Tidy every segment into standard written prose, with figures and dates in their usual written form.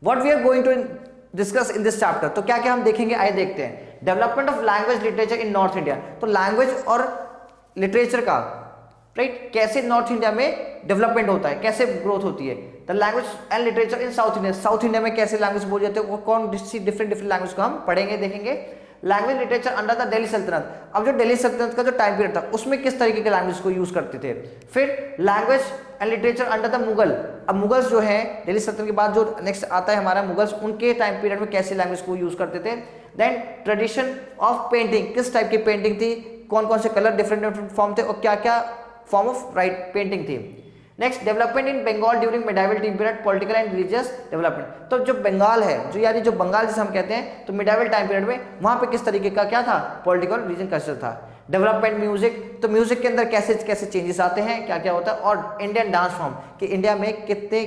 What we are going to discuss in this chapter, तो क्या क्या हम देखेंगे, आइए देखते हैं। Development of language literature in north India, तो लैंग्वेज और लिटरेचर का राइट कैसे नॉर्थ इंडिया में डेवलपमेंट होता है, कैसे ग्रोथ होती है। The language and literature in south India, south India में कैसे लैंग्वेज बोली जाती है, वो कौन डिफरेंट लैंग्वेज को हम पढ़ेंगे देखेंगे। Language literature under the Delhi सल्तनत, अब जो दिल्ली सल्तनत का जो टाइम पीरियड था उसमें किस तरीके के लैंग्वेज को यूज करते थे। फिर language and literature under the Mughal, अब मुगल्स जो है दिल्ली सल्तनत के बाद जो नेक्स्ट आता है हमारा मुगल्स, उनके टाइम पीरियड में कैसे लैंग्वेज को यूज करते थे। देन ट्रेडिशन ऑफ पेंटिंग, किस टाइप की पेंटिंग थी, कौन कौन से कलर डिफरेंट फॉर्म थे और क्या क्या फॉर्म ऑफ राइट पेंटिंग थी। Next development in Bengal during medieval time period, political and religious development, तो जो बंगाल है जो यानी जो बंगाल जिसे हम कहते हैं, तो मिडाइवल टाइम पीरियड में वहां पे किस तरीके का क्या था, पॉलिटिकल रिलीजन कल्चर था। डेवलपमेंट म्यूजिक, तो म्यूजिक के अंदर कैसे कैसे चेंजेस आते हैं, क्या क्या होता है। और इंडियन डांस फॉर्म, कि इंडिया में कितने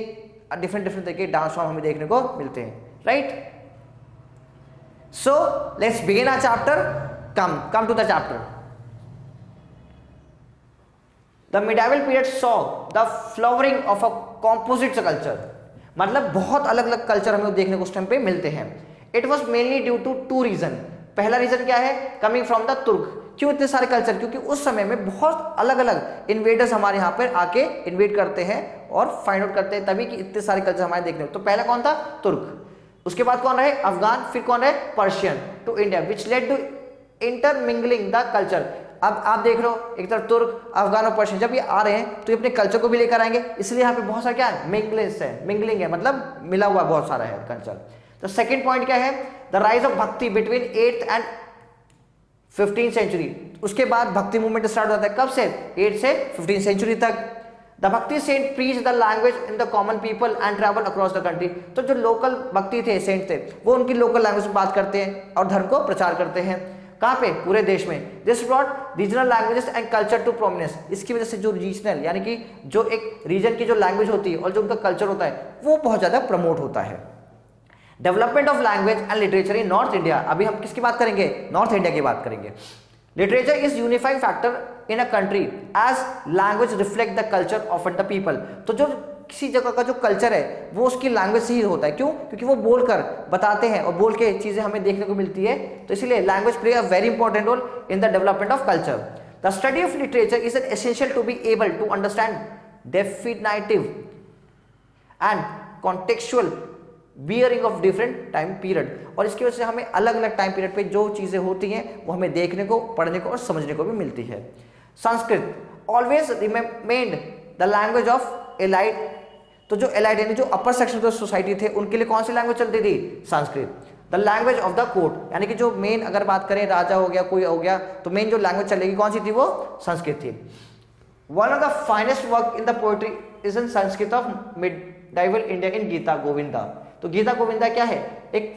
डिफरेंट तरीके के डांस फॉर्म हमें देखने को मिलते हैं, right. So let's begin our chapter, come to the chapter. The medieval period saw the flowering of a composite culture, मतलब बहुत अलग अलग कल्चर हमें देखने को उस टाइम पे मिलते हैं। It was mainly due to two reason, पहला रीजन क्या है, कमिंग फ्रॉम द तुर्क। क्यों इतने सारे कल्चर, क्योंकि उस समय में बहुत अलग अलग इन्वेडर्स हमारे यहाँ पर आके इन्वेड करते हैं और फाइंड आउट करते हैं, तभी कि इतने सारे कल्चर हमारे देखने को। तो पहला कौन था, तुर्क, उसके बाद कौन रहे, अफगान, फिर कौन रहे, Persian to India, which led to intermingling the culture. अब आप देख रहे हो एक तरफ तुर्क, अफगान और पर्शियन, जब ये आ रहे हैं तो ये अपने कल्चर को भी लेकर आएंगे, इसलिए यहाँ पे बहुत सारा क्या है, मिंगलिंग है, मतलब मिला हुआ बहुत सारा है कल्चर। तो सेकंड पॉइंट क्या है, the rise of bhakti between 8th and 15th century, उसके बाद भक्ति मूवमेंट स्टार्ट होता है, कब से, 8 से 15th सेंचुरी तक। The bhakti saint preach the language in the common people and travel across the country, तो जो लोकल भक्ति थे, सेंट थे, वो उनकी लोकल लैंग्वेज में बात करते हैं और धर्म को प्रचार करते हैं, कहाँ पे, पूरे देश में। This brought regional languages and culture to prominence, इसकी वजह से जो रीजनल यानी कि जो एक रीजन की जो लैंग्वेज होती है और जो उनका कल्चर होता है वो बहुत ज्यादा प्रमोट होता है। Development of language and literature in north India, अभी हम किसकी बात करेंगे, नॉर्थ इंडिया की बात करेंगे। Literature is unifying factor in a country as language reflect the culture of the people, तो जो किसी जगह का जो कल्चर है वो उसकी लैंग्वेज से ही होता है, क्यों, क्योंकि वो बोलकर बताते हैं और बोल के चीजें हमें देखने को मिलती है, तो इसलिए language play a very important role in the development of culture. The study of literature is an essential to be able to understand definitive and contextual bearing of different time period, और इसकी वजह से हमें अलग अलग time period पे जो चीजें होती हैं वो हमें देखने को, पढ़ने को और समझने को भी मिलती है। Sanskrit always remained the language of elite, तो जो एलाइट यानी जो अपर सेक्शन ऑफ सोसाइटी थे उनके लिए कौन सी लैंग्वेज चलती थी, Sanskrit. The language of the court, यानी कि जो मेन अगर बात करें राजा हो गया कोई हो गया, तो मेन जो लैंग्वेज चलेगी कौन सी थी, वो संस्कृत थी। One of the finest work in the poetry is in Sanskrit of medieval India in Gita Govinda, तो गीता गोविंदा क्या है, एक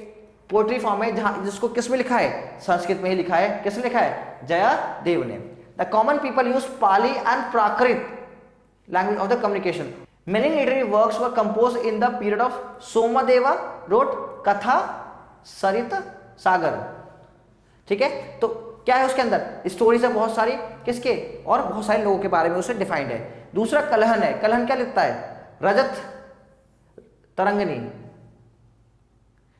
पोएट्री फॉर्म है जहां जिसको किस में लिखा है, संस्कृत में ही लिखा है, किसने लिखा है, जयादेव ने। The common people use Pali and Prakrit language of the communication. Many literary works were composed in the period of Somadeva wrote कथा सरित सागर, ठीक है। तो क्या है उसके अंदर, स्टोरीज है बहुत सारी, किसके, और बहुत सारे लोगों के बारे में उससे डिफाइंड है। दूसरा कलहन है, कलहन क्या लिखता है, रजत तरंगनी,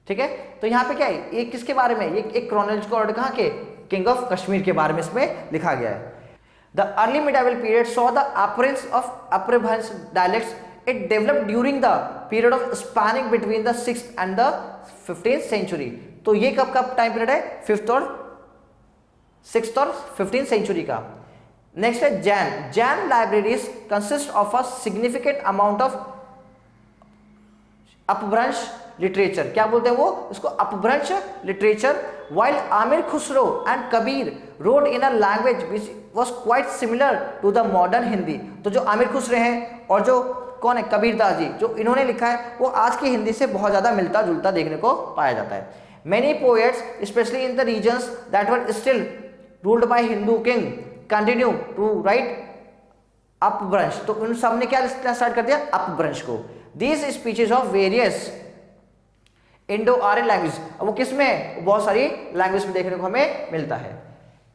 ठीक है। तो यहाँ पे क्या है, ये किसके बारे में, ये एक क्रोनोलॉजिकल ऑर्डर कहाँ के, किंग ऑफ कश्मीर के बारे में इसमें लिखा गया है। The early medieval period saw the appearance of Aprebhans dialects. It developed during the period of spanning between the 6th and the 15th century. तो ये कब टाइम पीरियड है, 5th और 6th और 15th सेंचुरी का। नेक्स्ट है Jain libraries consist of a significant amount of अपभ्रंश literature, क्या बोलते हैं वो इसको, अपभ्रंश literature. while Aamir Khusro and Kabir wrote in a language which was quite similar to the modern Hindi, तो जो आमिर खुसरो हैं और जो कौन है, कबीर दास जी, जो इन्होंने लिखा है वो आज की हिंदी से बहुत ज्यादा मिलता जुलता देखने को पाया जाता है। Many poets especially in the regions that were still ruled by Hindu king continue to write अपभ्रंश, तो उन सब ने क्या स्टार्ट कर दिया, अपभ्रंश को। These speeches of various Indo Aryan language, वो किसमें, बहुत सारी लैंग्वेज में देखने को हमें मिलता है,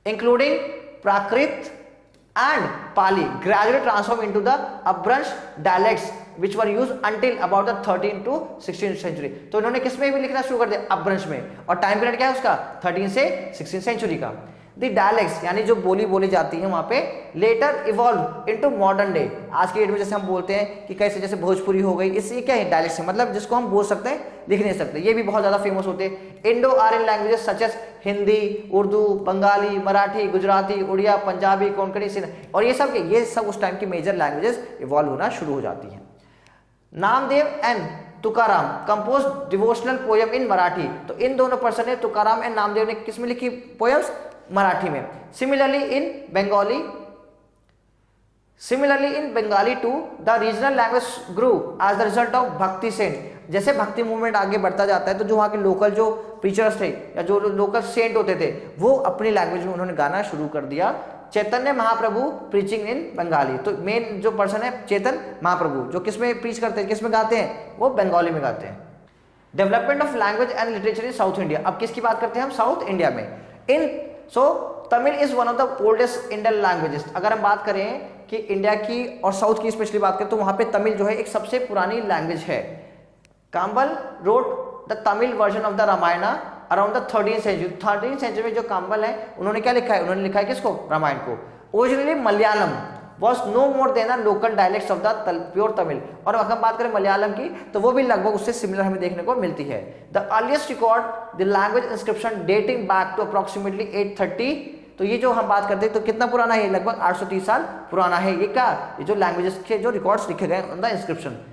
including Prakrit and Pali gradually transformed into the Abransh dialects which were used until about the 13th to 16th century. तो इन्होंने किस में भी लिखना शुरू कर दिया? अपभ्रंश में। और टाइम पीरियड क्या है उसका? 13 से 16 सेंचुरी का। दी डायलेक्ट्स यानी जो बोली बोली जाती है वहां पे later evolve into modern day. आज की डेट में जैसे हम बोलते हैं कि कैसे जैसे भोजपुरी हो गई, इससे क्या है? डायलेक्ट्स है, मतलब जिसको हम बोल सकते हैं लिख नहीं सकते। ये भी बहुत ज्यादा फेमस होते हैं। Indo Aryan languages such as Hindi, Urdu, Bengali, Marathi, Gujarati, Odia, Punjabi, Konkani, Sindh और ये सब उस टाइम की मेजर लैंग्वेजेस इवॉल्व होना शुरू हो जाती हैं। Namdev and Tukaram compose devotional poem in Marathi. तो इन दोनों पर्सन ने, तुकाराम एंड नामदेव ने किस में लिखी पोयम्स? मराठी में। Similarly in Bengali to the regional language grew as the result of bhakti saint. जैसे भक्ति मूवमेंट आगे बढ़ता जाता है तो जो वहाँ के लोकल जो प्रीचर्स थे या जो लोकल सेंट होते थे वो अपनी लैंग्वेज में उन्होंने गाना शुरू कर दिया। चैतन्य महाप्रभु प्रीचिंग इन बंगाली। तो मेन जो पर्सन है चैतन्य महाप्रभु, जो किस में प्रीच करते हैं, किस में गाते हैं? वो बंगाली में गाते हैं। Development of language and literature in south India. अब किसकी बात करते हैं हम? साउथ इंडिया में। Tamil is one of the oldest Indian languages. अगर हम बात करें कि इंडिया की और साउथ की स्पेशली बात करें तो वहां पे तमिल जो है एक सबसे पुरानी लैंग्वेज है। Kambar wrote the Tamil version of the Ramayana around the 13th century. 13th century में जो काम्बल है उन्होंने क्या लिखा है? उन्होंने लिखा है किसको? रामायण को। Originally Malayalam was no more than a local dialects of the pure Tamil। और अगर हम बात करें मलयालम की तो वो भी लगभग उससे सिमिलर हमें देखने को मिलती है। The earliest record the language inscription dating back to approximately 830। तो ये जो हम बात करते हैं तो कितना पुराना है? लगभग 830 साल पुराना है। ये क्या? ये जो लैंग्वेजेस के जो रिकॉर्ड्स लिखे गए on the inscription.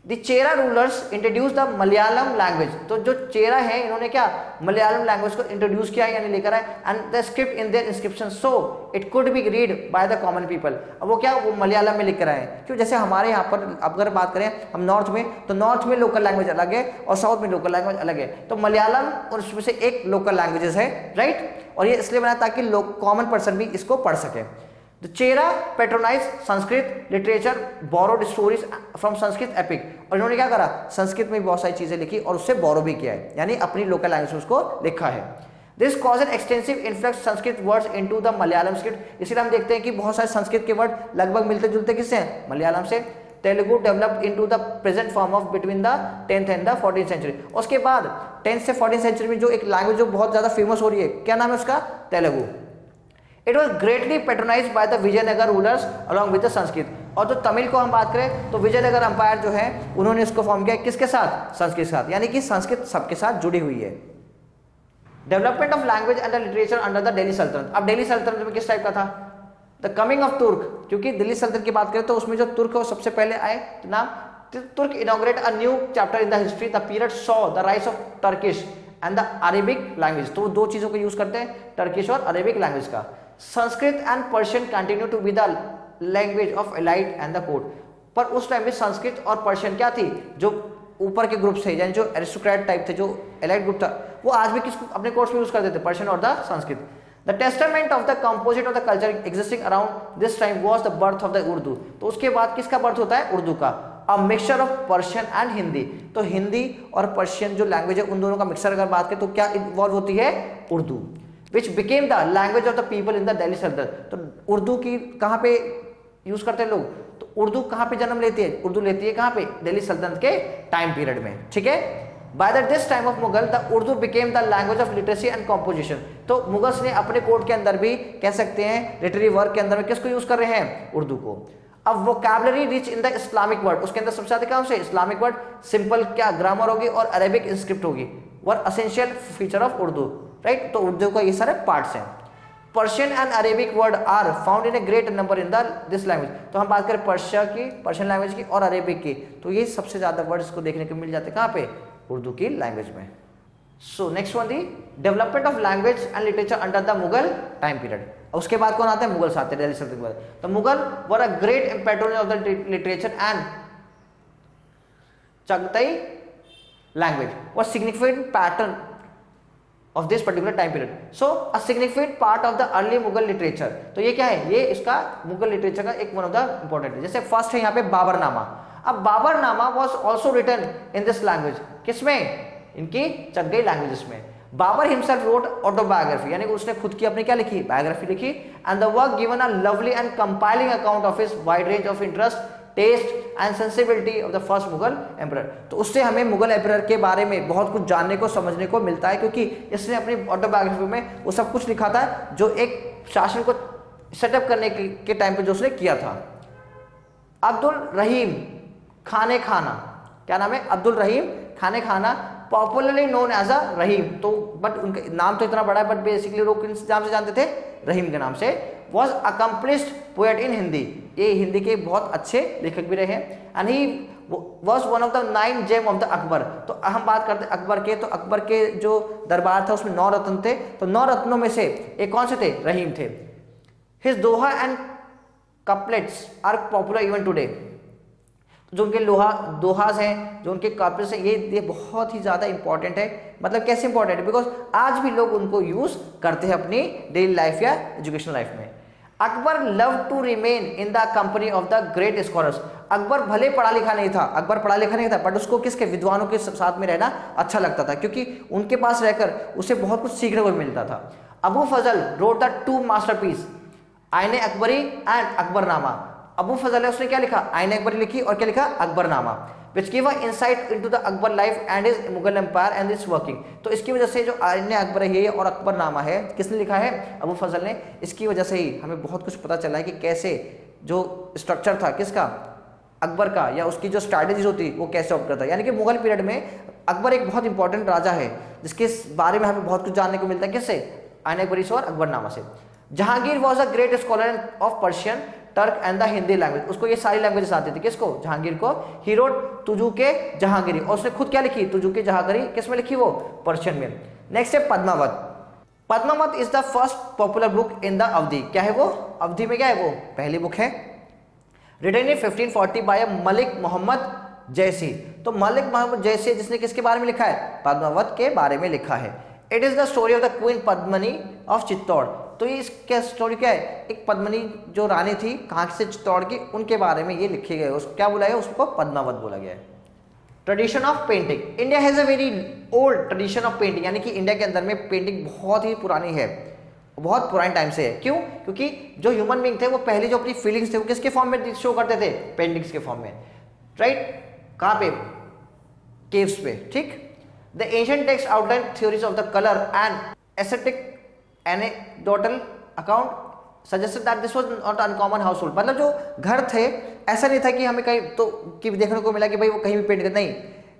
The Chera rulers introduce the Malayalam language. तो जो चेरा है इन्होंने क्या? मलयालम लैंग्वेज को इंट्रोड्यूस किया यानी लेकर आए। And the script in their inscription so it could be read by the common people. अब वो क्या? वो मलयालम में लिख कर आए। क्यों? जैसे हमारे यहाँ पर अगर बात करें हम नॉर्थ में, तो नॉर्थ में लोकल लैंग्वेज अलग है और साउथ में लोकल लैंग्वेज अलग है। तो मलयालम और उसमें से एक लोकल लैंग्वेजेस है, राइट। और ये इसलिए बना ताकि लोग कॉमन पर्सन भी इसको पढ़ सके। The Chera patronized Sanskrit literature, borrowed stories from Sanskrit epic। और इन्होंने क्या करा? संस्कृत में बहुत सारी चीजें लिखी और उससे बोरो भी किया है, यानी अपनी लोकल लैंग्वेज में उसको लिखा है। This cause an extensive influx Sanskrit words into the Malayalam script. इसलिए हम देखते हैं कि बहुत सारे संस्कृत के वर्ड लगभग मिलते जुलते किससे हैं? मलयालम से। Telugu developed into the present form of between the 10th and the 14th century. उसके बाद 10th से 14th सेंचुरी में जो एक लैंग्वेज जो बहुत ज्यादा फेमस हो रही है, क्या नाम है उसका? Telugu. It was greatly patronized by the Vijayanagara rulers along with the Sanskrit. और जो तमिल को हम बात करें तो विजयनगर अंपायर जो है उन्होंने इसको फॉर्म किया किसके साथ? संस्कृत के साथ, यानी कि संस्कृत सबके साथ जुड़ी हुई है। Development of language and literature under the Delhi सल्तनत। अब दिल्ली सल्तनत में किस टाइप का था? द कमिंग ऑफ तुर्क। क्योंकि दिल्ली सल्तनत की बात करें तो उसमें जो तुर्क है वो सबसे पहले आए। तो नाम तुर्क inaugurate a new chapter in the history. The period saw the rise of Turkish and the Arabic language. तो दो चीजों को यूज करते हैं, टर्किश और अरेबिक लैंग्वेज का। Sanskrit and Persian continue to be the language of elite and the court. पर उस टाइम में संस्कृत और पर्शियन क्या थी? जो ऊपर के ग्रुप थे, यानी जो एरिस्टोक्रेट टाइप थे, जो एलाइट ग्रुप था, वो आज भी किसको अपने कोर्स में यूज करते थे? पर्शियन और the Sanskrit. The testament of the composite of the culture existing around this time was the birth of the Urdu. तो उसके बाद किसका बर्थ होता है? उर्दू का। A mixture of Persian and Hindi. तो हिंदी और पर्शियन जो लैंग्वेज है उन दोनों का मिक्सर अगर बात करें तो क्या इन्वॉल्व होती है? Urdu. Which became the language of the people in the Delhi सल्तनत। तो उर्दू की कहाँ पे यूज करते हैं लोग? तो उर्दू कहाँ पे जन्म लेती है? उर्दू लेती है कहाँ पे? दिल्ली सल्तनत के टाइम पीरियड में, ठीक है। By this time of Mughal, the Urdu became the language of literacy and composition। तो मुगल्स ने अपने कोड के अंदर भी कह सकते हैं लिटरेरी वर्क के अंदर में किसको यूज कर रहे हैं? उर्दू को। अब vocabulary rich in the Islamic word, उसके अंदर सबसे ज्यादा क्या से? इस्लामिक वर्ड, सिंपल क्या ग्रामर होगी और अरेबिक इंस्क्रिप्ट होगी, were essential feature of Urdu, right. तो उर्दू का ये सारे पार्ट्स हैं। Persian and Arabic word are found in a great number in this language. तो हम बात करें पर्शिया की, पर्शियन लैंग्वेज की और अरेबिक की, तो ये सबसे ज्यादा वर्ड्स को देखने को मिल जाते हैं कहाँ पे? उर्दू की लैंग्वेज में। So next one the development of language and literature under the Mughal time period. उसके बाद कौन आते हैं? मुगल्स आते हैं दिल्ली सल्तनत के बाद। तो Mughal were a great patron of the literature and Chagatai language was significant pattern of this particular time period. So a significant part of the early Mughal literature। तो ये क्या है? ये इसका मुगल लिटरेचर का एक वन ऑफ द इंपॉर्टेंट है। जैसे फर्स्ट है यहाँ पे बाबरनामा। अब Baburnama was also written in this language। किसमें? इनकी चगताई लैंग्वेजेस में। बाबर हिमसेल्फ रोट ऑटोबायोग्राफी, यानी कि उसने खुद की अपनी क्या लिखी, बायोग्राफी लिखी। And the work given a lovely and compiling account of his wide range of interest, taste and sensibility of the first Mughal emperor. तो उससे हमें मुगल एम्परर के बारे में बहुत कुछ जानने को समझने को मिलता है, क्योंकि इसने अपनी ऑटोबायोग्राफी में वो सब कुछ लिखा था जो एक शासन को सेटअप करने के टाइम पे जो उसने किया था। अब्दुल रहीम खाने खाना, क्या नाम है, अब्दुल रहीम खाने खाना, पॉपुलरली नोन एज अ रहीम। तो बट उनका नाम तो इतना बड़ा है, बट बेसिकली लोग किस नाम से जानते थे, रहीम के नाम से। Was accomplished poet in Hindi, ये हिंदी के बहुत अच्छे लेखक भी रहे। And he was one of the 9 gem of the Akbar. तो हम बात करते हैं अकबर के, तो अकबर के जो दरबार था उसमें 9 रत्न थे, तो 9 रत्नों में से एक कौन से थे, रहीम थे। His doha and couplets are popular even today. जो उनके दोहास हैं, जो उनके कपलेट्स हैं, ये बहुत ही ज़्यादा इंपॉर्टेंट है। मतलब कैसे इंपॉर्टेंट है, बिकॉज आज भी लोग उनको यूज़ करते हैं अपनी डेली लाइफ या एजुकेशनल लाइफ में। Akbar love to remain in the company of the great scholars. Akbar भले पढ़ा लिखा नहीं था, बट उसको किसके, विद्वानों के साथ में रहना अच्छा लगता था, क्योंकि उनके पास रहकर उसे बहुत कुछ सीखने को मिलता था। अबू फजल रोट द 2 मास्टरपीस, आईने अकबरी एंड अकबरनामा। अबू फजल है, उसने क्या लिखा, आईने अकबरी लिखी, और क्या लिखा, Akbarnama, which give a insight into the Akbar life and his Mughal empire and its working. तो इसकी वजह से जो आईने अकबर है और अकबरनामा है, किसने लिखा है, अबू फजल ने। इसकी वजह से ही हमें बहुत कुछ पता चला है कि कैसे जो स्ट्रक्चर था किसका, अकबर का, या उसकी जो स्ट्रैटेजीज होती वो कैसे ऑपरेट करता है। यानी कि मुगल पीरियड में अकबर एक बहुत इंपॉर्टेंट राजा है, जिसके बारे में हमें बहुत कुछ जानने को मिलता है, किससे, आईने अकबरी से और अकबरनामा से। Jahangir was a great scholar of Persian, Turk and the Hindi language. उसको ये सारी लैंग्वेजेस आती थी, किसको, जहांगीर को। ही रोट तुजू के जहांगीरी, और उसने खुद क्या लिखी, तुजू के जहांगीरी, किसमें लिखी, वो पर्शियन में। नेक्स्ट है Padmavat. Padmavat is the first popular book in the Awadhi. क्या है वो, अवधि में क्या है, वो पहली बुक है। Written in 1540 by Malik Mohammad Jaisi. तो मलिक मोहम्मद जैसी जिसने किसके बारे में लिखा है, पद्मावत के बारे में लिखा है। It is the story of the queen Padmini of Chittor. तो ये इसका स्टोरी क्या है, एक पद्मनी जो रानी थी कहाँ से, चित्तौड़ की, उनके बारे में ये लिखे गए। उसको क्या बोला गया, उसको पद्मावत बोला गया है। Tradition of painting. India has a very old tradition of painting, यानी कि इंडिया के अंदर में पेंटिंग बहुत ही पुरानी है, बहुत पुराने टाइम से है। क्यों, क्योंकि जो ह्यूमन बीइंग थे वो पहले जो अपनी फीलिंग्स थे वो किसके फॉर्म में शो करते थे, पेंटिंग्स के फॉर्म में, राइट। कहाँ पे, केव्स पे, ठीक। The ancient text outline theories of the colour and aesthetic anecdotal account suggested that this was not uncommon household। मतलब जो घर थे ऐसा नहीं था कि हमें कहीं तो कि देखने को मिला कि भाई वो कहीं भी पेंट कर, नहीं,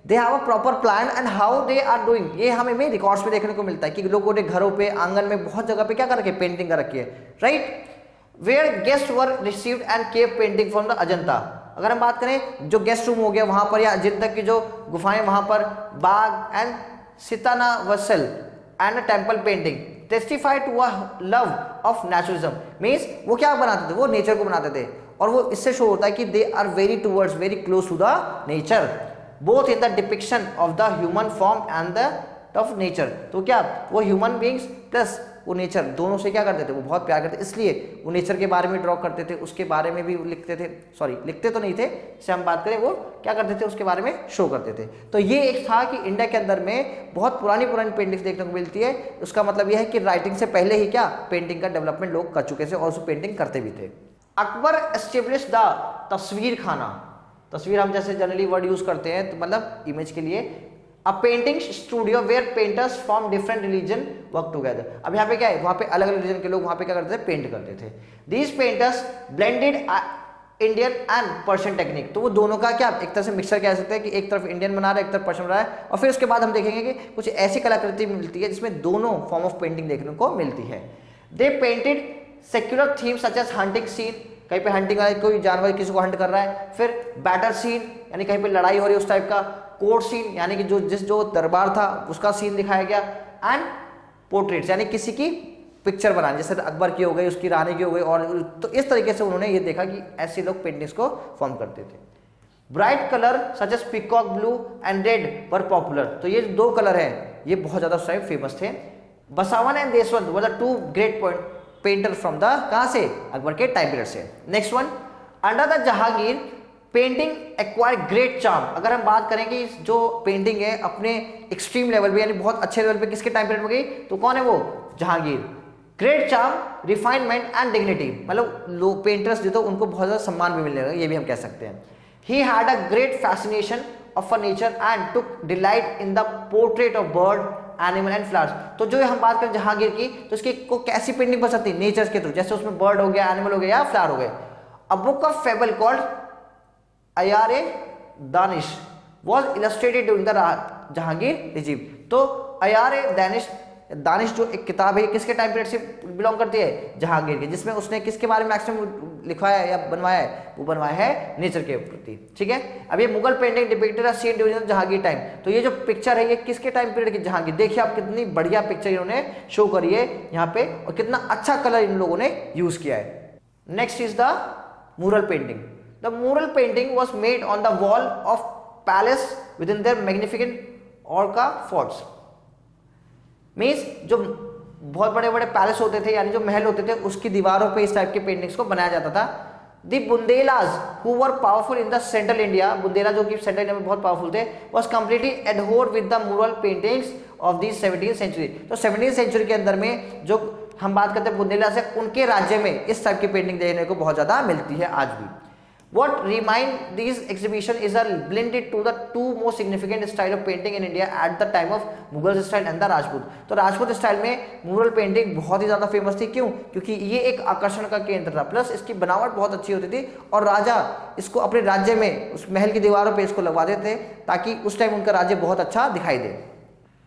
they have a proper plan and how they are doing. ये हमें रिकॉर्ड्स में देखने को मिलता है कि लोगों ने घरों पे, आंगन में, बहुत जगह पे क्या कर रखी है, पेंटिंग कर रखी है, right. Where guest were received and cave painting from the Ajanta. अगर हम बात करें जो गेस्ट रूम हो गया वहां पर, या अजंता की जो गुफाएं वहां पर, Bagh and Sittanavasal and temple painting testify to a love of naturalism. Means वो क्या बनाते थे, वो नेचर को बनाते थे, और वो इससे शो होता है कि they are very towards, very close to the nature, both in the depiction of the human form and the of nature. तो क्या वो ह्यूमन बींग्स प्लस वो नेचर, दोनों से क्या करते थे, वो बहुत प्यार करते, इसलिए वो नेचर के बारे में ड्रॉ करते थे, उसके बारे में भी लिखते थे, सॉरी लिखते तो नहीं थे, से हम बात करें, वो क्या करते थे, उसके बारे में शो करते थे। तो ये एक था कि इंडिया के अंदर में बहुत पुरानी पेंटिंग्स देखने को मिलती है। उसका मतलब यह है कि राइटिंग से पहले ही क्या, पेंटिंग का डेवलपमेंट लोग कर चुके थे और उसको पेंटिंग करते भी थे। अकबर एस्टेब्लिश द तस्वीर खाना। तस्वीर हम जैसे जनरली वर्ड यूज करते हैं, तो मतलब इमेज के लिए। A painting studio where painters from different religion work together। अब यहाँ पे क्या है, वहाँ पे अलग अलग रिलीजन के लोग वहाँ पे क्या करते थे, पेंट करते थे। These painters blended Indian and Persian technique. तो वो दोनों का क्या एक तरह से मिक्सर कह सकते हैं कि एक तरफ इंडियन बना रहा है, एक तरफ पर्शियन बना रहा है। और फिर उसके बाद हम देखेंगे कि कुछ ऐसी कलाकृति मिलती है जिसमें दोनों फॉर्म ऑफ पेंटिंग देखने को मिलती है। They painted secular theme such as hunting scene, कहीं पे हंटिंग वाला कोई जानवर किसी को हंट कर रहा है, फिर बैटल सीन यानी कहीं पे लड़ाई हो रही है उस टाइप का, कोर्ट सीन यानी कि जो दरबार था उसका सीन दिखाया गया, एंड पोर्ट्रेट्स यानी किसी की पिक्चर बनानी, जैसे अकबर की हो गई, उसकी रानी की हो गई, और तो इस तरीके से उन्होंने ये देखा कि ऐसे लोग पेंटिंग्स को फॉर्म करते थे। Bright colour such as peacock blue and red were popular. तो ये दो कलर हैं ये बहुत ज्यादा उस टाइम फेमस थे। Basawan and Daswant were the two great painter from the, कहां से, अकबर के टाइम पीरियड से। Next one, under the Jahangir painting acquire great charm. अगर हम बात करें कि जो पेंटिंग है अपने एक्सट्रीम लेवल पे यानी बहुत अच्छे लेवल पे किसके टाइम पीरियड में गई, तो कौन है वो, Jahangir. Great charm, refinement and dignity, मतलब लोग पेंटर्स जो तो उनको बहुत ज़्यादा सम्मान भी मिलने लगा, ये भी हम कह सकते हैं। He had a great fascination of nature and took delight in the portrait of bird, animal and flowers. तो जो हम बात करें जहांगीर की, तो इसकी को कैसी पेंटिंग पसंद थी, नेचर के थ्रू, जैसे उसमें बर्ड हो गया, एनिमल हो गया या फ्लावर हो गए। A book of fable called Ayare Danish was illustrated during the Jahangir regime. तो अयारे दानिश जो एक किताब है किसके टाइम पीरियड से बिलोंग करती है, जहांगीर के, जिसमें उसने किसके बारे में मैक्सिमम लिखवाया है या बनवाया है, वो बनवाया है नेचर के प्रति। ठीक है, अब ये Mughal painting depicted a scene during Jahangir time. तो ये जो पिक्चर है ये किसके टाइम पीरियड की, जहांगीर। देखिए आप कितनी बढ़िया पिक्चर इन्होंने शो करी है यहाँ पे और कितना अच्छा कलर इन लोगों ने यूज किया है। Next is the mural painting. The mural painting was made on the wall of palace with in their magnificent orca forts. Means जो बहुत बड़े बड़े पैलेस होते थे यानी जो महल होते थे उसकी दीवारों पे इस टाइप के पेंटिंग्स को बनाया जाता था। The Bundelas who were powerful in the central India, Bundela जो कि सेंट्रल इंडिया में बहुत पावरफुल थे, was completely adorned with the mural paintings of the 17th century. तो 17th सेंचुरी के अंदर में जो हम बात करते हैं बुंदेला से, उनके राज्य में इस टाइप की पेंटिंग देखने को बहुत ज्यादा मिलती है आज भी। What remind these exhibition is a blended to the two most significant style of painting in India at the time of Mughal style and the Rajput। तो राजपूत स्टाइल में मुगल पेंटिंग बहुत ही ज्यादा फेमस थी। क्यों? क्योंकि ये एक आकर्षण का केंद्र था, प्लस इसकी बनावट बहुत अच्छी होती थी और राजा इसको अपने राज्य में उस महल की दीवारों पे इसको लगवा देते ताकि उस टाइम उनका राज्य बहुत अच्छा दिखाई दे।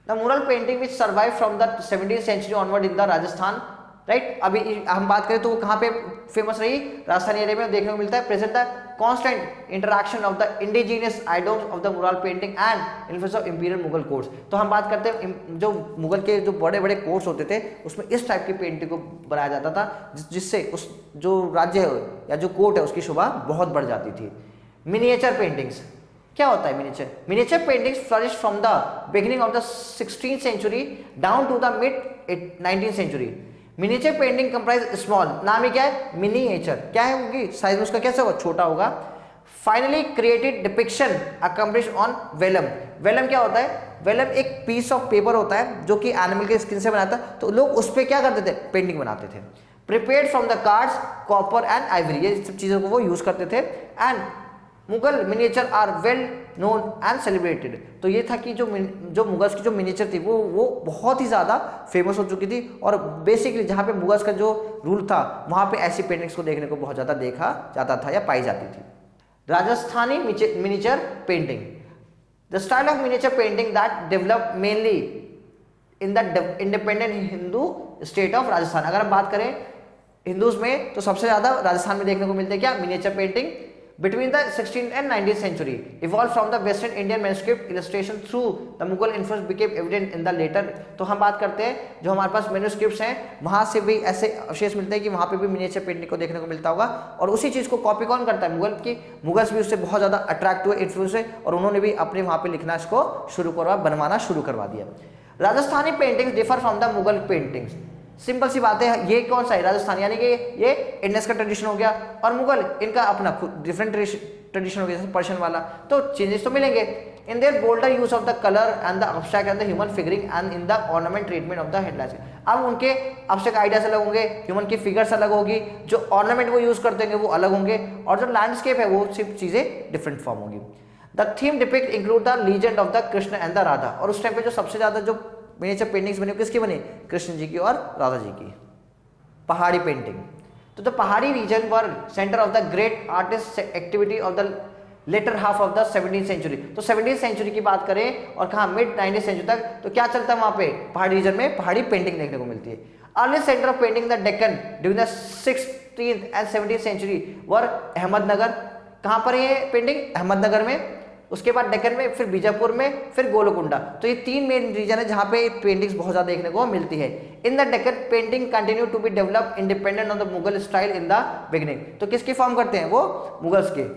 The mural painting which survive from the 17th century onward in the Rajasthan, right. अभी हम बात करें तो वो कहाँ पे फेमस रही, राजस्थानी एरिया में देखने को मिलता है। Present the constant interaction of the indigenous idioms of the mural painting and influence of imperial Mughal courts. तो हम बात करते हैं जो मुगल के जो बड़े बड़े कोर्ट्स होते थे उसमें इस टाइप की पेंटिंग को बनाया जाता था जिससे उस जो राज्य है या जो कोर्ट है उसकी शोभा बहुत बढ़ जाती थी। मिनिएचर पेंटिंग्स क्या होता है miniature? Miniature paintings flourish from the beginning of the 16th century down to the mid 19th century. Miniature painting comprise small, नाम ही क्या है, मिनिएचर। क्या है उनकी साइज उसका कैसे होगा, छोटा होगा। Finally created depiction accomplish on vellum. Vellum क्या होता है? वेलम एक पीस ऑफ पेपर होता है जो कि एनिमल के स्किन से बनाता है, तो लोग उस पर क्या करते थे, पेंटिंग बनाते थे। Prepared from the cards, copper and ivory, ये सब चीजों को वो यूज करते थे। And Mughal miniature are well known and celebrated. तो ये था कि जो मुगल्स की जो मिनिएचर थी वो बहुत ही ज़्यादा फेमस हो चुकी थी और बेसिकली जहाँ पे मुगल्स का जो रूल था वहाँ पे ऐसी पेंटिंग्स को देखने को बहुत ज़्यादा देखा जाता था या पाई जाती थी। Rajasthani miniature painting, the style of miniature painting that develop mainly in the independent Hindu state of Rajasthan. अगर हम बात करें हिंदूज में तो सबसे ज़्यादा राजस्थान में देखने को मिलते हैं क्या, miniature painting. Between the 16th and 19th century, evolved from the Western Indian manuscript illustration through the Mughal influence became evident in the later। तो हम बात करते हैं जो हमारे पास मैन्युस्क्रिप्ट्स हैं वहाँ से भी ऐसे अवशेष मिलते हैं कि वहाँ पे भी मिनिएचर पेंटिंग को देखने को मिलता होगा। और उसी चीज़ को कॉपी कौन करता है, मुगल की। मुगल्स भी उससे बहुत ज़्यादा अट्रैक्ट हुए, इन्फ्लुएंस हुए और उन्होंने भी अपने वहाँ पे लिखना इसको शुरू करवा, बनवाना शुरू करवा दिया। Rajasthani paintings differ from the Mughal paintings. Simple सी बात है, ये कौन सा है, राजस्थान, यानी कि ये इंडस का ट्रेडिशन हो गया और मुगल इनका अपना डिफरेंट ट्रेडिशन हो गया, जैसे पर्शियन वाला। तो चेंजेस तो मिलेंगे in their boulder use of the colour and the abstract and the human figuring and in the ornament treatment of the headlines. अब उनके अब्स्ट्रैक्ट आइडियाज अलग होंगे, ह्यूमन की फिगर्स अलग होगी, जो ऑर्नामेंट वो यूज करते होंगे वो अलग होंगे और जो लैंडस्केप है वो सिर्फ चीजें डिफरेंट फॉर्म होंगी। The theme depict include the legend of the Krishna and the Radha. और उस टाइम पे जो सबसे ज्यादा जो मिनिएचर पेंटिंग्स बनी किसकी बनी, कृष्ण जी की और राधा जी की। पहाड़ी पेंटिंग, तो the Pahari region were centre of the great artist activity of the latter half of the 17th century. तो 17th सेंचुरी की बात करें और कहाँ मिड 19th सेंचुरी तक, तो क्या चलता है वहाँ पे, पहाड़ी रीजन में पहाड़ी पेंटिंग देखने को मिलती है। Early centre of painting the Deccan during the 16th and 17th century were Ahmednagar. कहाँ पर ये पेंटिंग, अहमदनगर में, उसके बाद डेक्कन में, फिर बीजापुर में, फिर गोलकुंडा। तो ये तीन मेन रीजन है जहाँ पे पेंटिंग्स बहुत ज्यादा देखने को मिलती है। In the Deccan painting continue to be develop independent of the Mughal style in the beginning. तो किसकी फॉर्म करते हैं, वो मुगल्स के,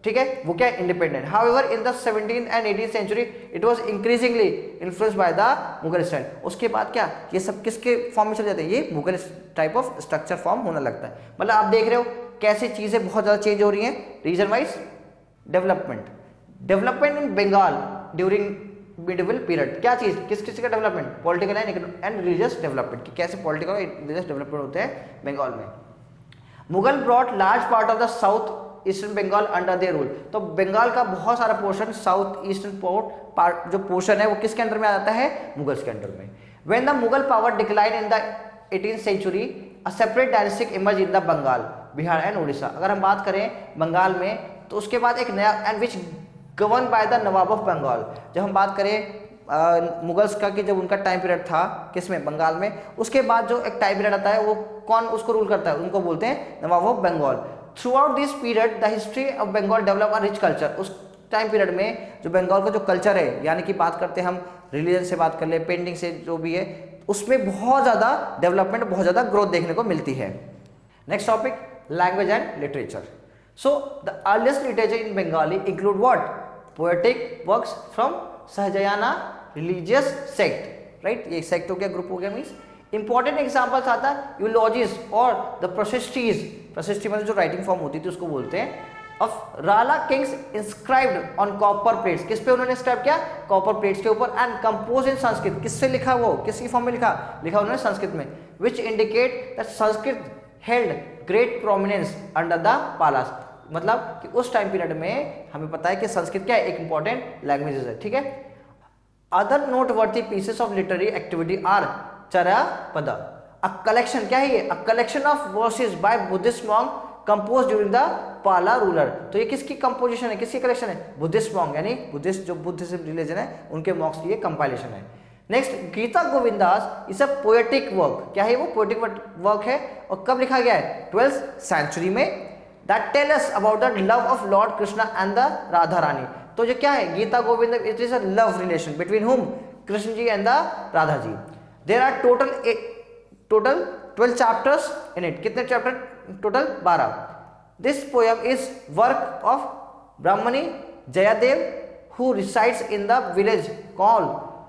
ठीक है, वो क्या independent. However in the 17th and 18th century it was increasingly influenced by the Mughal style. उसके बाद क्या, ये सब किसके फॉर्म में चले जाते हैं, ये Mughal type of structure form होने लगता है। मतलब आप देख रहे हो कैसे चीजें बहुत ज्यादा चेंज हो रही हैं region wise. Development in Bengal during medieval period, क्या चीज, किस किस का development, political and religious development, कि कैसे पॉलिटिकल और रिलीजियस डेवलपमेंट होते हैं बंगाल में। Mughal brought large part of the south eastern Bengal under their rule, तो बंगाल का बहुत सारा पोर्शन साउथ ईस्टर्न पार्ट जो पोर्शन है वो किसके अंडर में आ जाता है, मुगल्स के अंडर में। When the Mughal power decline in the 18th century, a separate dynastic emerged in the Bengal, Bihar and Orissa. अगर हम बात करें बंगाल में तो उसके बाद एक नया and which govern by the Nawab of Bengal. जब हम बात करें मुगल्स का कि जब उनका टाइम पीरियड था किसमें, बंगाल में, उसके बाद जो एक टाइम पीरियड आता है वो कौन उसको रूल करता है, उनको बोलते हैं Nawab of Bengal. Throughout this period the history of Bengal develop a rich culture, उस टाइम पीरियड में जो बंगाल का जो कल्चर है, यानी कि बात करते हैं हम रिलीजन से बात कर ले, पेंटिंग से, जो भी है उसमें बहुत ज़्यादा डेवलपमेंट, बहुत ज़्यादा ग्रोथ देखने को मिलती है। Next topic, language and literature. So the earliest literature in Bengali include what, poetic works from Sahajayana religious sect, right, ये सेक्ट हो गया, ग्रुप हो गया, मीन्स इंपॉर्टेंट एग्जाम्पल्स आता है यूलॉजीज और द प्रोसेस्ट्रीज, प्रोसेस्ट्री मतलब जो राइटिंग फॉर्म होती थी उसको बोलते हैं, of Pala kings inscribed on copper plates, किस पे उन्होंने इंस्क्राइब किया, कॉपर प्लेट्स के ऊपर, एंड कंपोज इन संस्कृत, किससे लिखा, वो किसकी फॉर्म में लिखा उन्होंने संस्कृत में, which indicate that Sanskrit held great prominence under the Palas, मतलब कि उस टाइम पीरियड में हमें पता है कि संस्कृत क्या है, एक इंपॉर्टेंट लैंग्वेजेस है, ठीक है। Other noteworthy pieces of literary activity are Charyapada, a collection, क्या है ये, a collection of verses by Buddhist monk compose during the Pala ruler, तो ये किसकी कंपोजिशन है, किसकी कलेक्शन है, बुद्धिस्ट मॉन्क, यानी बुद्धिस्ट जो बुद्धिज्म रिलीजन है उनके मॉन्क्स की ये कंपाइलेशन है। Next, Gita Govindas is a poetic work, क्या है वो, पोएटिक वर्क है, और कब लिखा गया है, 12th century में, that tell us about the love of lord Krishna and the Radha Rani, तो जो क्या है Gita Govind, it is a love relation between whom, Krishna ji and the Radha ji. There are total 12 chapters in it, कितने chapter total, 12। This poem is work of Brahmani Jayadeva who resides in the village call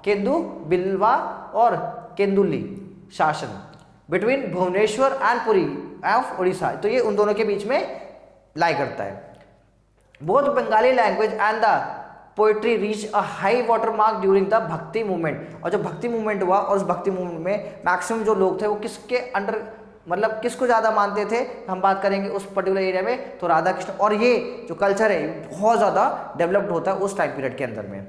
Kendu Bilva और Kenduli Sasan between Bhubaneswar and Puri of Orissa, तो ये उन दोनों के बीच में लाई करता है। Both Bengali language and the poetry reach a high water mark during the भक्ति मूवमेंट, और जो भक्ति मूवमेंट हुआ और उस भक्ति मूवमेंट में मैक्सिमम जो लोग थे वो किसके अंडर, मतलब किसको ज़्यादा मानते थे, हम बात करेंगे उस पर्टिकुलर एरिया में तो राधा कृष्ण, और ये जो कल्चर है बहुत ज़्यादा डेवलप्ड होता है उस टाइम पीरियड के अंदर में।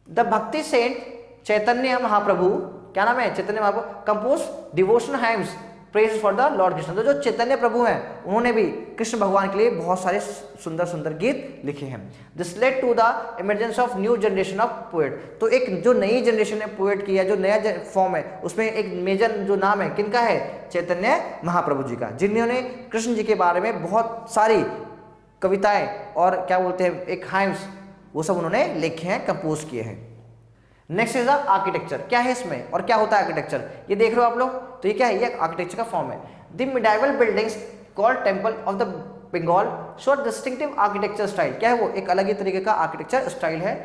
द भक्ति सेंट चैतन्य महाप्रभु, क्या नाम है, Chaitanya Mahaprabhu, compose devotional hymns praise for the lord Krishna, तो जो चैतन्य प्रभु हैं उन्होंने भी कृष्ण भगवान के लिए बहुत सारे सुंदर सुंदर गीत लिखे हैं। This led to the emergence of new generation of poet, तो एक जो नई जनरेशन है पोएट की, या जो नया फॉर्म है उसमें एक मेजर जो नाम है किनका है, चैतन्य महाप्रभु जी का, जिन्होंने कृष्ण जी के बारे में बहुत सारी कविताएं और क्या बोलते हैं एक हाइम्स वो सब उन्होंने लिखे हैं, कंपोज किए हैं। नेक्स्ट इज द आर्किटेक्चर, क्या है इसमें और क्या होता है आर्किटेक्चर, ये देख रहे हो आप लोग, तो ये क्या है, ये आर्किटेक्चर का फॉर्म है। The medieval buildings called temple of the Bengal show distinctive architecture style, क्या है वो, एक अलग ही तरीके का आर्किटेक्चर स्टाइल है।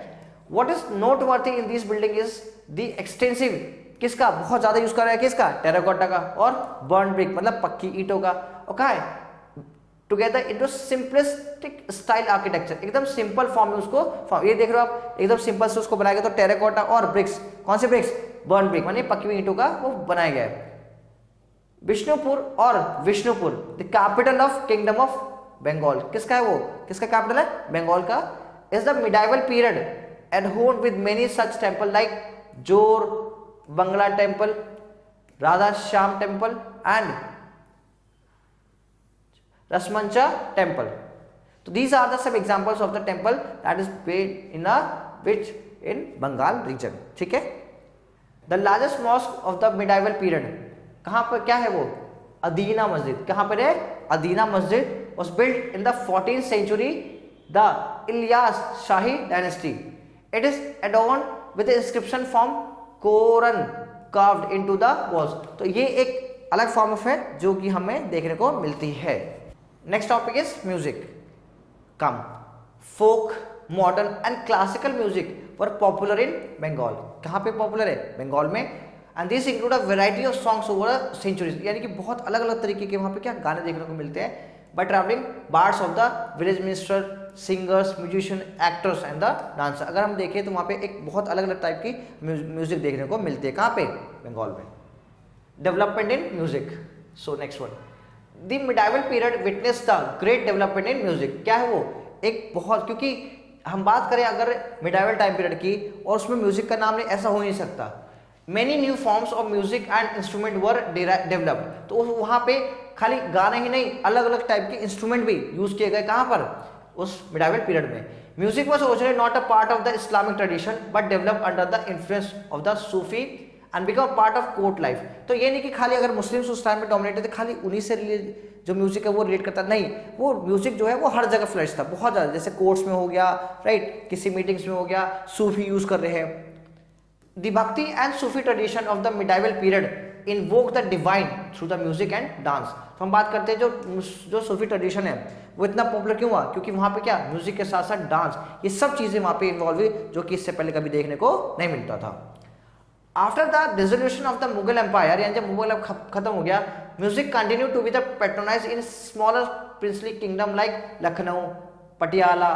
What is noteworthy in this building is the extensive, किसका बहुत ज्यादा यूज कर रहा है, किसका, टेराकोटा का और बर्न ब्रिक मतलब पक्की ईंटों का, और कहा है together into simplistic style architecture, एकदम सिंपल फॉर्म में उसको, ये देख रहे हो आप, एकदम सिंपल से उसको बनाया गया, तो टेराकोटा और ब्रिक्स, कौन से ब्रिक्स, बर्न ब्रिक माने पकी हुई ईंटों का वो बनाया गया है। विष्णुपुर और Bishnupur the capital of kingdom of Bengal, किसका है वो, किसका कैपिटल है, बंगाल का, is the medieval period adorned with many such temple like Jor Bangla temple, Radha Shyam temple and Rasmancha temple. So these are the some examples of the temple that is based in Bengal region. ठीक है। The largest mosque of the medieval period कहाँ पर क्या है वो, अदीना मस्जिद, कहाँ पर है, अदीना मस्जिद was built in the 14th century, the Ilyas Shahi dynasty. It is adorned with the inscription from Quran carved into the walls. तो ये एक अलग फॉर्म ऑफ है जो कि हमें देखने को मिलती है। Next topic is music. Come folk, modern and classical music were popular in Bengal, कहाँ पे पॉपुलर है, बंगाल में, and this include a variety of songs over centuries, यानी कि बहुत अलग अलग तरीके के वहाँ पे क्या गाने देखने को मिलते हैं। Bye travelling birds of the village minister singers, musician, actors and the dancer. अगर हम देखें तो वहाँ पे एक बहुत अलग अलग टाइप की म्यूजिक देखने को मिलती है। कहाँ पे? बंगाल में। Development in music. So next one, the medieval period witness the great development in music. क्या है वो? एक बहुत, क्योंकि हम बात करें अगर मिडाइवल टाइम पीरियड की और उसमें म्यूजिक का नाम नहीं, ऐसा हो नहीं सकता। Many new forms of music and instrument were develop. तो वहाँ पे खाली गाने ही नहीं, अलग अलग टाइप के इंस्ट्रूमेंट भी यूज किए गए। कहाँ पर? उस मिडाइवल पीरियड में। Music was originally not a part of the Islamic tradition but develop under the influence of the Sufi and become part of court life. तो ये नहीं कि खाली अगर मुस्लिम्स उस टाइम में डोमिनेटेड थे, खाली उन्हीं से जो म्यूजिक है वो रिलेट करता, नहीं, वो म्यूजिक जो है वो हर जगह फ्लरिश था, बहुत ज़्यादा। जैसे कोर्ट्स में हो गया, राइट, किसी मीटिंग्स में हो गया, सूफी यूज कर रहे हैं। द भक्ति and Sufi tradition of the medieval period invoke the divine through the music and dance. तो हम बात करते हैं जो सूफी ट्रेडिशन है वो इतना पॉपुलर क्यों हुआ? क्योंकि वहाँ पे क्या, म्यूजिक के साथ साथ डांस, ये सब चीज़ें वहाँ पे इन्वॉल्व हुई, जो कि इससे पहले कभी देखने को नहीं मिलता था। After the dissolution of the Mughal empire, यानी जब मुगल खत्म हो गया, music continue to be the patronize in smaller princely kingdom like Lucknow, Patiala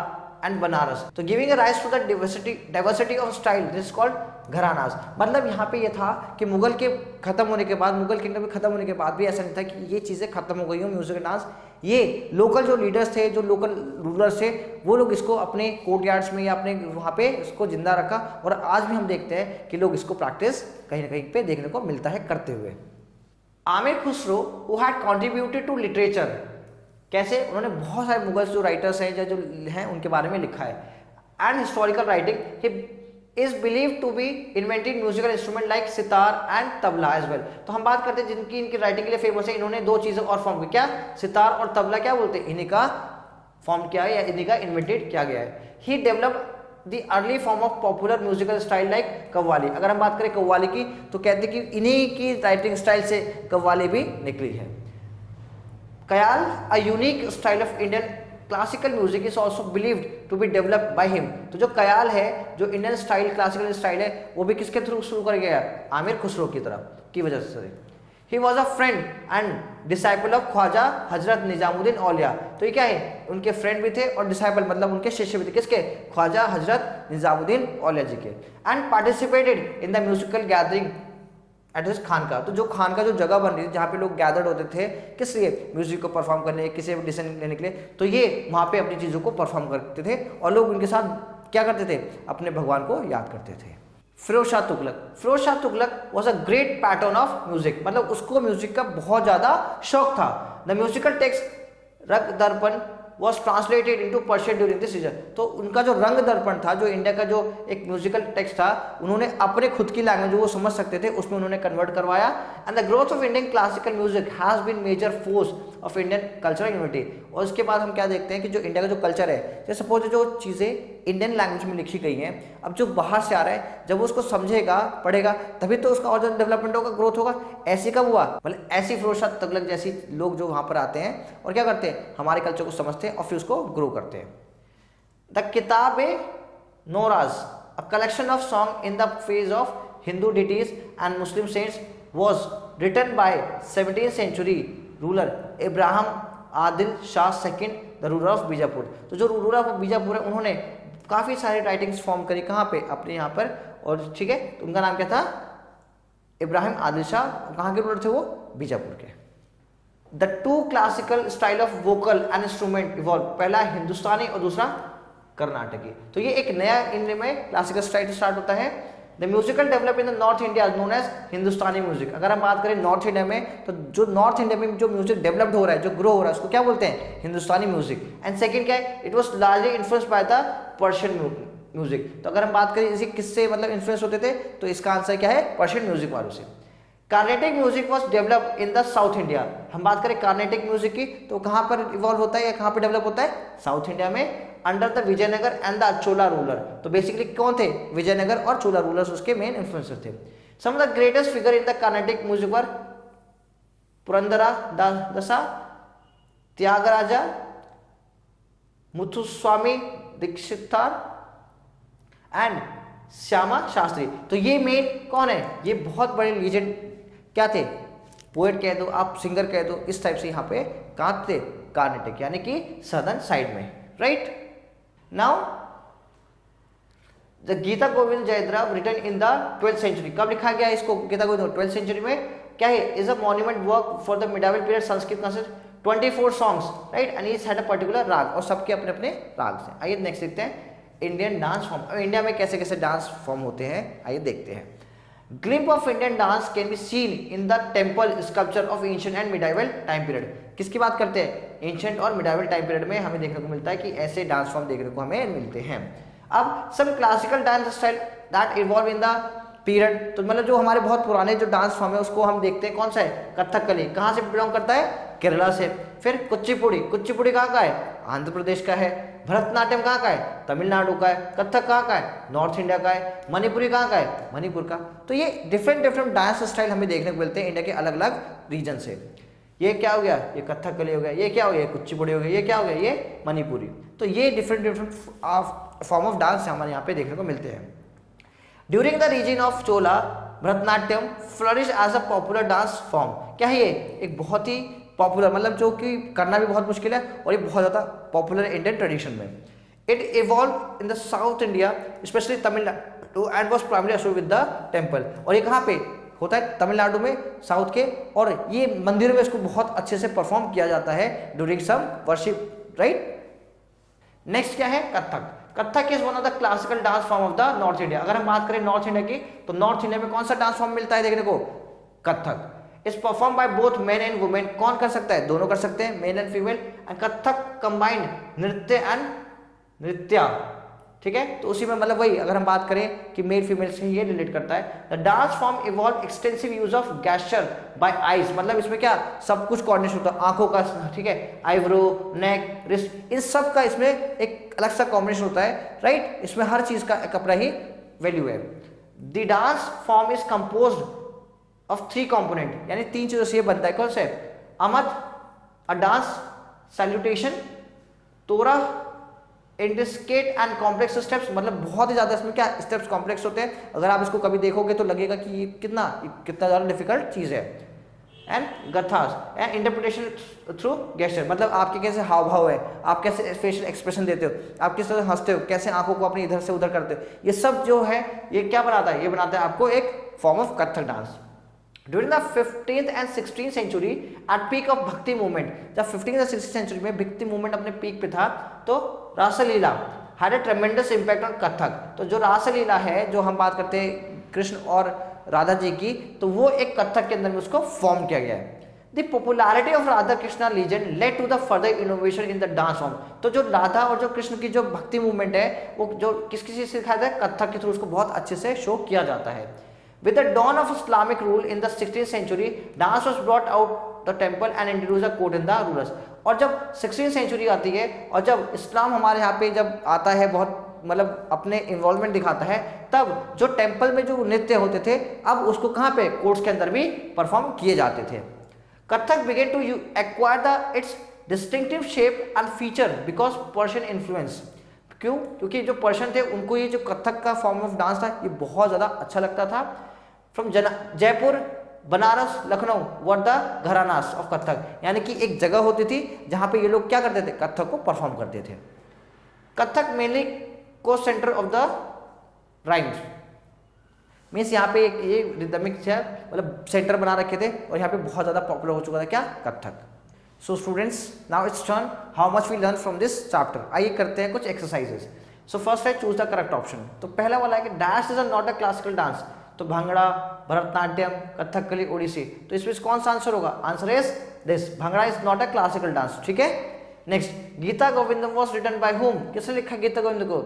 and Banaras. तो giving a rise to the diversity of style, this called gharanas. मतलब यहाँ पे ये था कि मुगल के खत्म होने के बाद, मुगल किंगडम के खत्म होने के बाद भी ऐसा नहीं था कि ये चीज़ें खत्म हो गई हो, म्यूजिक एंड डांस। ये लोकल जो लीडर्स थे, जो लोकल रूलर्स थे, वो लोग इसको अपने कोर्ट यार्ड्स में या अपने वहाँ पे इसको जिंदा रखा, और आज भी हम देखते हैं कि लोग इसको प्रैक्टिस कहीं ना कहीं पे देखने को मिलता है करते हुए। Amir Khusro who had contributed to literature, कैसे? उन्होंने बहुत सारे मुगल जो राइटर्स हैं जो हैं उनके बारे में लिखा है। And historical writing, he is believe to be invented musical instrument like sitar and tabla as well. तो हम बात करते हैं जिनकी इनकी राइटिंग के लिए फेमस है, इन्होंने दो चीजें और फॉर्म की। क्या? सितार और तबला क्या बोलते हैं, इन्हीं का फॉर्म किया है या इन्हीं का इन्वेंटेड किया गया है। He develop the early form of popular musical style like qawwali. अगर हम बात करें कव्वाली की तो कहते हैं कि इन्हीं की राइटिंग स्टाइल से कव्वाली भी निकली है। Kayal, a unique style of Indian classical music, is also believed to be developed by him। तो जो कयाल है, जो इंडियन स्टाइल क्लासिकल स्टाइल है, वो भी किसके थ्रू शुरू कर गया? आमिर खुसरो की तरफ की वजह से। He was a friend and disciple of Khwaja Hazrat Nizamuddin औलिया। तो ये क्या है? उनके फ्रेंड भी थे और डिसाइपल मतलब उनके शिष्य भी थे। किसके? ख्वाजा हजरत निजामुद्दीन औलिया जी के। And participated in the musical gathering at this khanqah. तो जो खानका जो जगह बन रही थी जहाँ पे लोग गैदर्ड होते थे, किस लिए? म्यूजिक को परफॉर्म करने, किसी भी डिसीजन लेने के लिए, तो ये वहाँ पे अपनी चीज़ों को परफॉर्म करते थे और लोग उनके साथ क्या करते थे? अपने भगवान को याद करते थे। Firoz Shah Tughlaq, Firoz Shah Tughlaq was a great patron of music, मतलब उसको म्यूजिक का बहुत ज़्यादा शौक था। द म्यूजिकल टेक्स्ट रग दर्पण was translated into Persian during this season। तो उनका जो रंग दर्पण था, जो इंडिया का जो एक म्यूजिकल टेक्स्ट था, उन्होंने अपने खुद की लैंग्वेज जो वो समझ सकते थे उसमें उन्होंने कन्वर्ट करवाया। And the growth of Indian classical music has been major force of Indian cultural unity. और उसके बाद हम क्या देखते हैं कि जो इंडिया का जो कल्चर है, जैसे सपोज जो चीज़ें इंडियन लैंग्वेज में लिखी गई हैं, अब जो बाहर से आ रहा है जब वो उसको समझेगा, पढ़ेगा, तभी तो उसका और डेवलपमेंट होगा, ग्रोथ होगा। ऐसी कब हुआ? मतलब ऐसी फिरोज शाह तुगलक जैसी लोग जो वहाँ पर आते हैं और क्या करते हैं? हमारे कल्चर को समझते हैं और फिर उसको ग्रो करते हैं। The Kitab e Nauras, a collection of song in the phase of Hindu deities and Muslim saints, was written by 17th century ruler Ibrahim Adil Shah second, the ruler of Bijapur. तो जो रूलर ऑफ बीजापुर है, उन्होंने काफ़ी सारी राइटिंग्स फॉर्म करी। कहाँ पे? अपने यहाँ पर। और ठीक है, तो उनका नाम क्या था? इब्राहिम आदिल शाह। कहाँ के रूलर थे वो? बीजापुर के। The two classical style of vocal and instrument evolve, पहला हिंदुस्तानी और दूसरा कर्नाटकी। तो ये एक नया इंडिया में क्लासिकल स्टाइल स्टार्ट होता है। The musical develop in the north India known as Hindustani music. अगर हम बात करें नॉर्थ इंडिया में, तो जो नॉर्थ इंडिया में जो म्यूजिक डेवलप्ड हो रहा है, जो ग्रो हो रहा है, उसको क्या बोलते हैं? हिंदुस्तानी म्यूजिक। एंड सेकंड क्या है? It was largely influenced by the Persian music. तो अगर हम बात करें इसी किससे मतलब इन्फ्लुएंस होते थे, तो इसका आंसर क्या है? पर्शियन म्यूजिक वालों से। Carnatic music was develop in the south India. हम बात करें कार्नेटिक म्यूजिक की, तो कहाँ पर इवॉल्व होता है या कहाँ पर डेवलप होता है? साउथ इंडिया में, under the Vijayanagara and the Chola ruler. तो बेसिकली कौन थे? विजयनगर और चोला रूलर्स उसके मेन इन्फ्लुएंसर थे। Some of the greatest figure in the Carnatic music were Purandara Dasa, Tyagaraja, Muthuswami Dikshitar and Shyama Shastri. तो ये मेन कौन है? ये बहुत बड़े लीजेंड क्या थे? पोएट कह दो आप, सिंगर कह दो, इस टाइप से यहाँ पे कहाँ थे? कार्नेटिक, यानी कि सदर्न साइड में, right. Now the Gita Govind Jayadrath written in the 12th century, कब लिखा गया इसको गीता गोविंद? 12th सेंचुरी में। क्या है? Is a monument work for the medieval period, Sanskrit consist 24 songs, right, and each had a particular raga, और सबके अपने अपने राग से। आइए नेक्स्ट देखते हैं इंडियन डांस फॉर्म। इंडिया में कैसे कैसे डांस फॉर्म होते हैं, आइए देखते हैं। Glimpse of Indian dance can be seen in the temple sculpture of ancient and medieval time period. किसकी बात करते हैं? एंशिएंट और मिडाइवल टाइम पीरियड में हमें देखने को मिलता है कि ऐसे डांस फॉर्म देखने को हमें मिलते हैं। अब सब classical dance style that evolve in the period, तो मतलब जो हमारे बहुत पुराने जो डांस फॉर्म है उसको हम देखते हैं। कौन सा है? कथकली। कहाँ से बिलोंग करता है? केरला से। फिर कुचिपुड़ी, कुचिपुड़ी कहाँ का है? आंध्र प्रदेश का है। भरतनाट्यम कहाँ का है? तमिलनाडु का है। कथक कहाँ का है? नॉर्थ इंडिया का है। मणिपुरी कहाँ का है? मणिपुर का। तो ये डिफरेंट डिफरेंट डांस स्टाइल हमें देखने को मिलते हैं इंडिया के अलग अलग रीजन से। ये क्या हो गया? ये कथकली हो गया। ये क्या हो गया? कुचिपुड़ी हो गया। ये क्या हो गया? ये मणिपुरी। तो ये different different form of dance हमारे यहाँ पे देखने को मिलते हैं। During the region of Chola, Bharatanatyam flourish as a popular dance form. क्या है ये? एक बहुत ही पॉपुलर, मतलब जो कि करना भी बहुत मुश्किल है और ये बहुत ज़्यादा पॉपुलर इंडियन ट्रेडिशन में। It evolve in the south India specially Tamil Nadu and was primary associated with the temple. और ये कहाँ पे होता है? तमिलनाडु में, साउथ के, और ये मंदिरों में इसको बहुत अच्छे से परफॉर्म किया जाता है during some worship, right. Next क्या है? Kathak. Kathak is one of the classical dance form of the north India. अगर हम बात करें नॉर्थ इंडिया की, तो नॉर्थ इंडिया में कौन सा डांस फॉर्म मिलता है देखने को? Kathak. Is perform by both men and women. कौन कर सकता है? दोनों कर सकते हैं, main and female. And Kathak combined नृत्य एंड नृत्या, ठीक है। तो उसी में मतलब वही, अगर हम बात करें कि मेल फीमेल से ये रिलेट करता है। The dance form involve extensive use of gesture by eyes, मतलब इसमें क्या सब कुछ कोऑर्डिनेशन होता है, आंखों का, ठीक है, आईब्रो, नेक, रिस्ट, इन सब का इसमें एक अलग सा कॉम्बिनेशन होता है, राइट। इसमें हर चीज का एक अपना ही वैल्यू है। The dance form is composed of 3 component, यानी 3 चीजों से ये बनता है। कौन से? अमत, अ डांस सैल्यूटेशन, तोरा, इंडिस्केट एंड कॉम्प्लेक्स स्टेप्स, मतलब बहुत ही ज्यादा इसमें क्या स्टेप्स कॉम्प्लेक्स होते हैं। अगर आप इसको कभी देखोगे तो लगेगा कि ये कितना ज्यादा डिफिकल्ट चीज है। And gathas and interpretation through gesture, मतलब आपके कैसे हाव भाव है, आप कैसे फेशियल एक्सप्रेशन देते हो, आप किस तरह हंसते हो, कैसे आंखों को अपनी इधर से उधर करते हो, ये सब जो है ये क्या बनाता है? ये बनाता है आपको एक form of Kathak dance. During the 15th and 16th century, at peak of भक्ति मूवमेंट, जब 15th और 16th सेंचुरी में भक्ति मूवमेंट अपने पीक पे था, तो रासलीला had a tremendous impact on Kathak. तो जो रासलीला है, जो हम बात करते हैं कृष्ण और राधा जी की, तो वो एक कथक के अंदर में उसको फॉर्म किया गया है। The popularity of Radha Krishna legend led to the further innovation in the dance form। तो जो राधा और जो कृष्ण की जो भक्ति मूवमेंट है, वो जो किस चीज से सिखाया जाता है? कथक के थ्रू उसको बहुत अच्छे से शो किया जाता है। With the dawn of Islamic rule in the 16th century, dance was brought out the temple and introduced a code in the rulers। और जब 16th सेंचुरी आती है और जब इस्लाम हमारे यहाँ पे जब आता है, बहुत मतलब अपने इन्वॉल्वमेंट दिखाता है, तब जो टेम्पल में जो नृत्य होते थे, अब उसको कहाँ पे? कोर्ट्स के अंदर भी परफॉर्म किए जाते थे। Kathak began to acquire its distinctive shape and feature because Persian influence। क्यों? क्योंकि जो पर्शियन थे उनको ये जो कथक का फॉर्म ऑफ डांस था ये बहुत ज़्यादा अच्छा लगता था। From Jaipur, Banaras, Lucknow were the gharanas of Kathak, यानी कि एक जगह होती थी जहाँ पे ये लोग क्या करते थे? कथक को परफॉर्म करते थे। कथक मेनली को centre of the rhymes, means यहाँ पे एक ये रिदमिक मतलब सेंटर बना रखे थे और यहाँ पे बहुत ज़्यादा पॉपुलर हो चुका था क्या? Kathak. So students, now it's turn how much we learn from this chapter. आइए करते हैं कुछ एक्सरसाइजेस। सो फर्स्ट है चूज द करेक्ट ऑप्शन। तो पहला वाला है कि dash is not a classical dance, तो भांगड़ा, भरतनाट्यम, कथकली, ओडिसी, तो इसमें कौन सा आंसर होगा? Answer is this, bhangra is not a classical dance, ठीक है। Next, Gita Govindam was written by हुम, किसने लिखा गीता गोविंद को?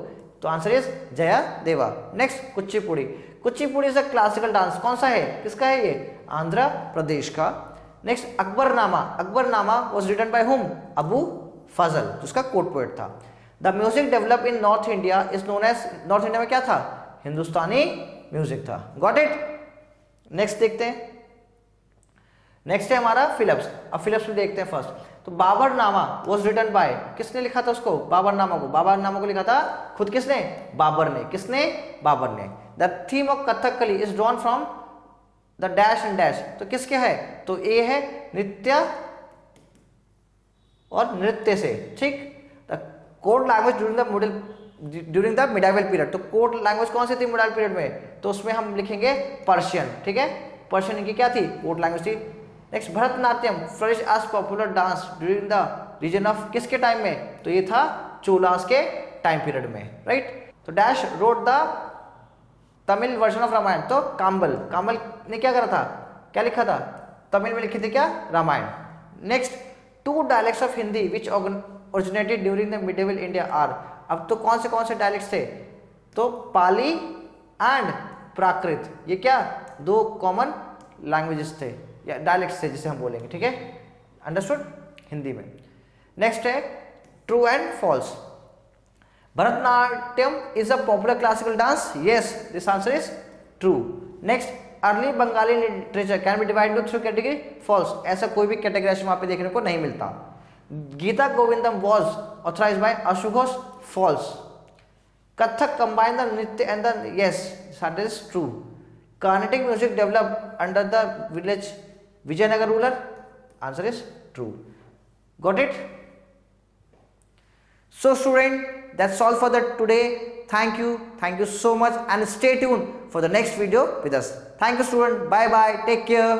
तो answer is Jaya Deva. Next, Kuchipudi, Kuchipudi is a classical dance, कौन सा है? किसका है ये? आंध्र प्रदेश का। Next, Akbarnama, Akbarnama was written by whom? Abu Fazal, जिसका कोर्ट पोएट था। The music develop in north India is known as, north India में क्या था? हिंदुस्तानी म्यूजिक था। Got it. नेक्स्ट देखते हैं, नेक्स्ट है हमारा फिलिप्स। अब फिलिप्स में देखते हैं फर्स्ट। तो बाबरनामा वॉज रिटन बाय, किसने लिखा था उसको? बाबरनामा को, बाबरनामा को लिखा था खुद किसने? बाबर ने। किसने? बाबर ने। The theme of Kathakali is drawn from the dash and dash, तो किसके है? तो ए है नृत्य और नृत्य से, ठीक। The code language during the medieval period. तो कोड लैंग्वेज कौन सी थी मिडाइवल पीरियड में? तो उसमें हम लिखेंगे पर्शियन, ठीक है। पर्शियन इनकी क्या थी? कोड लैंग्वेज थी। Next, Bharatanatyam flourish as popular dance during the region of किसके टाइम में? तो ये था चोलास के टाइम पीरियड में, राइट। तो dash wrote the Tamil version of Ramayana. तो काम्बल ने क्या करा था? क्या लिखा था? तमिल में लिखी थी क्या? Ramayana. Next, 2 dialects of Hindi which originated during the medieval India are. अब तो कौन से डायलेक्ट्स थे? तो पाली एंड प्राकृत, ये क्या 2 कॉमन लैंग्वेजेस थे या डायलेक्ट्स थे जिसे हम बोलेंगे, ठीक है। अंडरस्टूड हिंदी में। नेक्स्ट है true and false. Bharatanatyam is a popular classical dance. Yes, this answer is true. Next, early Bengali literature can be divide into 3 category. False, ऐसा कोई भी कैटेगराइजेशन वहां पे देखने को नहीं मिलता। Gita Govindam was authorised by Ashu Ghosh. False. Kathak combine the nritya and the, yes that is true. Carnatic music developed under the village Vijayanagara ruler. Answer is true. Got it? So student, that's all for the today. Thank you so much and stay tuned for the next video with us. Thank you student, bye bye, take care.